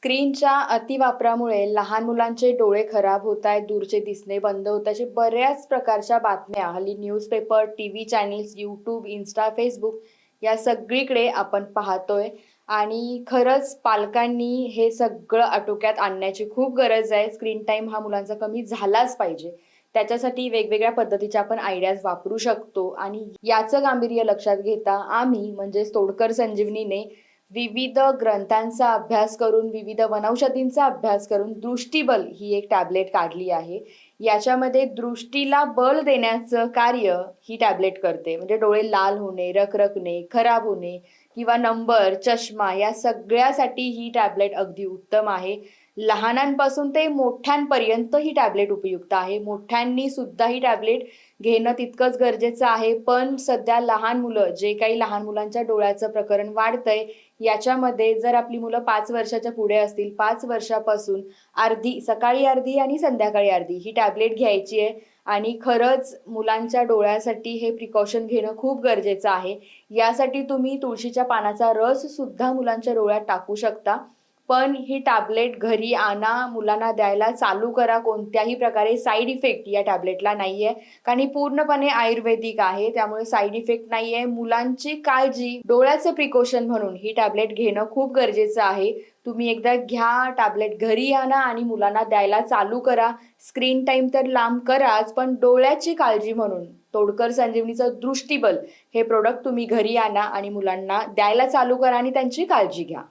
स्क्रीनच्या अतिवापरामुळे लहान मुलांचे डोळे खराब होत आहेत, दूरचे दिसणे बंद होत आहे. अशा बऱ्याच प्रकारच्या बातम्या हल्ली newspaper, TV channels, YouTube, Insta, Facebook या सगळीकडे आपण पाहतोय. आणि खरंच पालकांनी हे सगळं आटोक्यात आणण्याची खूप गरज आहे. स्क्रीन टाईम हा मुलांचा कमी झालाच पाहिजे. त्याच्यासाठी वेगवेगळ्या पद्धतीच्या आपण आयडियाज वापरू शकतो आणि याचं गांभीर्य लक्षात घेता आम्ही म्हणजेच तोडकर संजीवनीने विविध ग्रंथांचा अभ्यास करून, विविध वनौषधींचा अभ्यास करून दृष्टिबल ही एक टॅबलेट काढली आहे. याच्यामध्ये दृष्टीला बल देण्याचं कार्य ही टॅबलेट करते. म्हणजे डोळे लाल होणे, रखरखणे, खराब होणे किंवा नंबर, चष्मा या सगळ्यासाठी ही टॅबलेट अगदी उत्तम आहे. लहानांपासून ते मोठ्यांपर्यंत ही टॅबलेट उपयुक्त आहे. मोठ्यांनी सुद्धा ही टॅबलेट घेणं तितकंच गरजेचं आहे. पण सध्या लहान मुलं, जे काही लहान मुलांच्या डोळ्याचं प्रकरण वाढतंय, याच्यामध्ये जर आपली मुलं 5 वर्षाच्या पुढे असतील, 5 वर्षापासून अर्धी, सकाळी अर्धी आणि संध्याकाळी अर्धी ही टॅबलेट घ्यायची आहे. आणि खरंच मुलांच्या डोळ्यासाठी हे प्रिकॉशन घेणं खूप गरजेचं आहे. यासाठी तुम्ही तुळशीच्या पानाचा रस सुद्धा मुलांच्या डोळ्यात टाकू शकता. पण ही टॅबलेट घरी आणा, मुलांना द्यायला चालू करा. कोणत्याही प्रकारे साईड इफेक्ट या टॅबलेटला नाहीये, कारण ही पूर्णपणे आयुर्वेदिक आहे. त्यामुळे साईड इफेक्ट नाहीये. मुलांची काळजी, डोळ्याचं प्रिकॉशन म्हणून ही टॅबलेट घेणं खूप गरजेचं आहे. तुम्ही एकदा घ्या, टॅबलेट घरी आणा आणि मुलांना द्यायला चालू करा. स्क्रीन टाईम तर लांब कराच, पण डोळ्याची काळजी म्हणून तोडकर संजीवनीचं दृष्टिबल हे प्रोडक्ट तुम्ही घरी आणा आणि मुलांना द्यायला चालू करा आणि त्यांची काळजी घ्या.